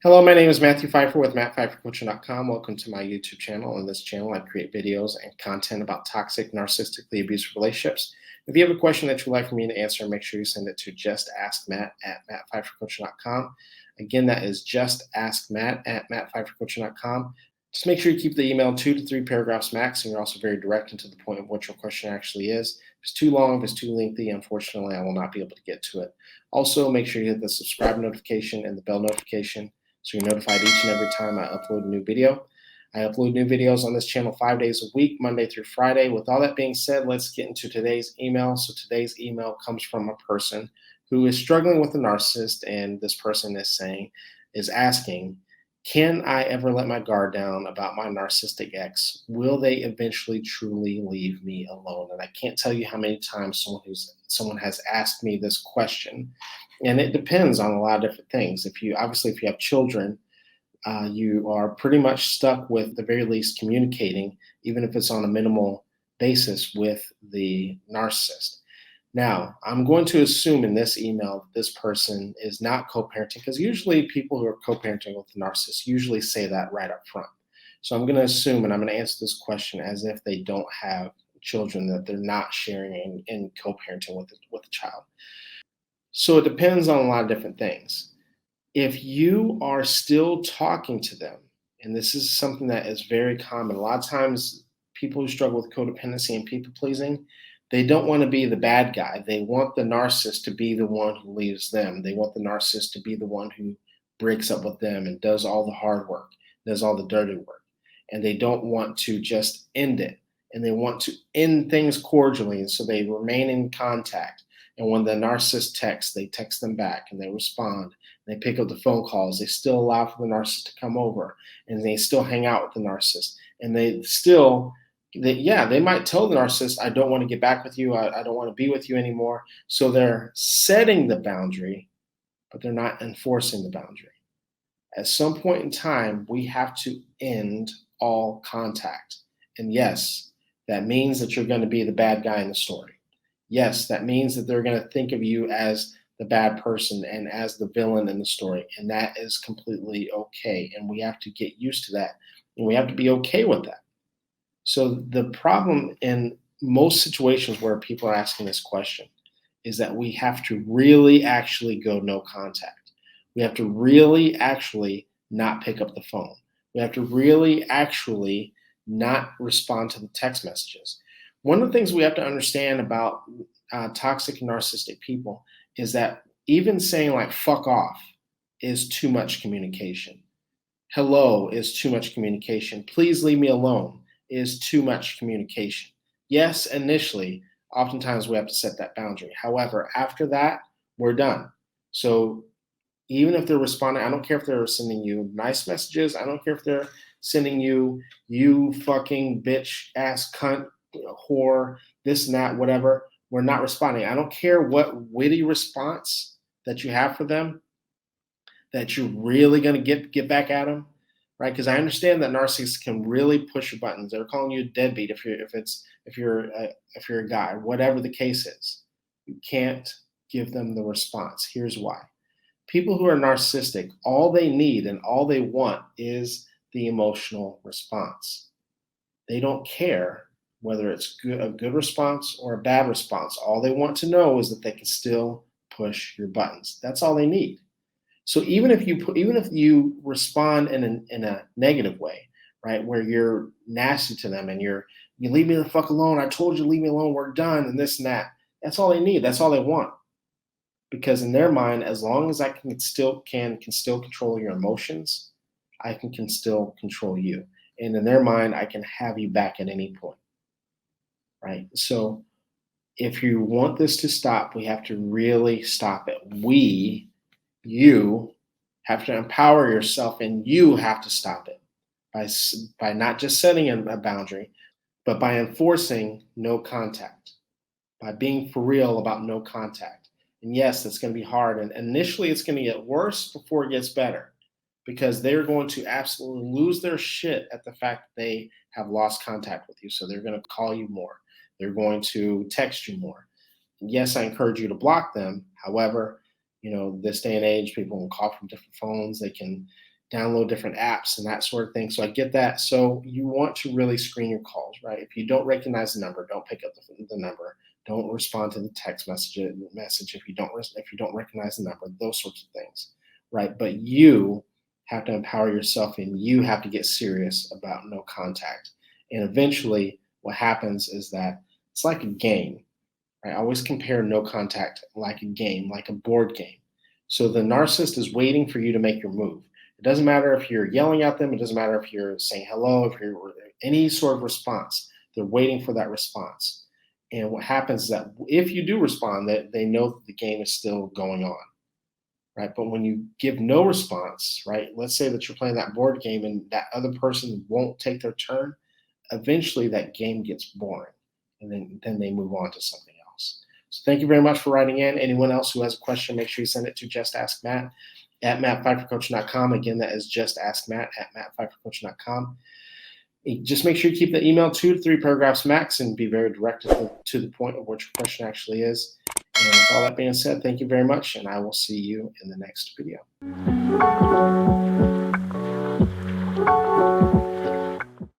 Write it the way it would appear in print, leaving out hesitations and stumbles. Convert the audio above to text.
Hello, my name is Matthew Pfeiffer with mattpfeiffercoaching.com. Welcome to my YouTube channel. On this channel, I create videos and content about toxic, narcissistically abusive relationships. If you have a question that you'd like for me to answer, make sure you send it to justaskmatt@mattpfeiffercoaching.com. Again, that is justaskmatt@mattpfeiffercoaching.com. Just make sure you keep the email 2 to 3 paragraphs max, and you're also very direct and to the point of what your question actually is. If it's too long, if it's too lengthy, unfortunately, I will not be able to get to it. Also, make sure you hit the subscribe notification and the bell notification so you're notified each and every time I upload a new video. I upload new videos on this channel 5 days a week, Monday through Friday. With all that being said, let's get into today's email. So today's email comes from a person who is struggling with a narcissist, and this person is asking, can I ever let my guard down about my narcissistic ex? Will they eventually truly leave me alone? And I can't tell you how many times someone has asked me this question. And it depends on a lot of different things. If you have children, you are pretty much stuck with, at the very least, communicating, even if it's on a minimal basis, with the narcissist. Now, I'm going to assume in this email that this person is not co-parenting, because usually people who are co-parenting with the narcissist usually say that right up front. So I'm going to assume, and I'm going to answer this question as if they don't have children, that they're not sharing and co-parenting with the child. So it depends on a lot of different things. If you are still talking to them, and this is something that is very common, a lot of times people who struggle with codependency and people pleasing, they don't want to be the bad guy. They want the narcissist to be the one who leaves them. They want the narcissist to be the one who breaks up with them and does all the hard work, does all the dirty work. And they don't want to just end it. And they want to end things cordially, and so they remain in contact. And when the narcissist texts, they text them back and they respond. They pick up the phone calls. They still allow for the narcissist to come over, and they still hang out with the narcissist. And they might tell the narcissist, I don't want to get back with you. I don't want to be with you anymore. So they're setting the boundary, but they're not enforcing the boundary. At some point in time, we have to end all contact. And yes, that means that you're going to be the bad guy in the story. Yes, that means that they're going to think of you as the bad person and as the villain in the story. And that is completely okay. And we have to get used to that. And we have to be okay with that. So the problem in most situations where people are asking this question is that we have to really actually go no contact. We have to really actually not pick up the phone. We have to really actually not respond to the text messages. One of the things we have to understand about toxic and narcissistic people is that even saying like fuck off is too much communication. Hello is too much communication. Please leave me alone is too much communication. Yes, initially, oftentimes we have to set that boundary. However, after that, we're done. So even if they're responding, I don't care if they're sending you nice messages. I don't care if they're sending you fucking bitch, ass, cunt, whore, this and that, whatever. We're not responding. I don't care what witty response that you have for them that you're really going to get back at them, right? Because I understand that narcissists can really push your buttons. They're calling you a deadbeat if you're a guy, whatever the case is. You can't give them the response. Here's why. People who are narcissistic, all they need and all they want is the emotional response. They don't care whether it's a good response or a bad response. All they want to know is that they can still push your buttons. That's all they need. So even if you respond in a negative way, right, where you're nasty to them and you leave me the fuck alone. I told you to leave me alone. We're done and this and that. That's all they need. That's all they want. Because in their mind, as long as I can still control your emotions, I can still control you. And in their mind, I can have you back at any point. Right? So if you want this to stop, we have to really stop it. You have to empower yourself, and you have to stop it by not just setting a boundary, but by enforcing no contact, by being for real about no contact. And yes, that's going to be hard. And initially, it's going to get worse before it gets better, because they're going to absolutely lose their shit at the fact that they have lost contact with you. So they're going to call you more. They're going to text you more. Yes, I encourage you to block them. However, this day and age, people can call from different phones. They can download different apps and that sort of thing. So I get that. So you want to really screen your calls, right? If you don't recognize the number, don't pick up the number. Don't respond to the text message if you don't recognize the number. Those sorts of things, right? But you have to empower yourself, and you have to get serious about no contact. And eventually, what happens is that it's like a game. I always compare no contact like a game, like a board game. So the narcissist is waiting for you to make your move. It doesn't matter if you're yelling at them. It doesn't matter if you're saying hello, if you're any sort of response. They're waiting for that response. And what happens is that if you do respond, that they know that the game is still going on, right? But when you give no response, right? Let's say that you're playing that board game and that other person won't take their turn. Eventually, that game gets boring, and then they move on to something else. So thank you very much for writing in. Anyone else who has a question, make sure you send it to justaskmatt@mattpfeiffercoaching.com. Again, that is justaskmatt@mattpfeiffercoaching.com. Just make sure you keep the email 2 to 3 paragraphs max and be very direct to the point of what your question actually is. And with all that being said, thank you very much, and I will see you in the next video.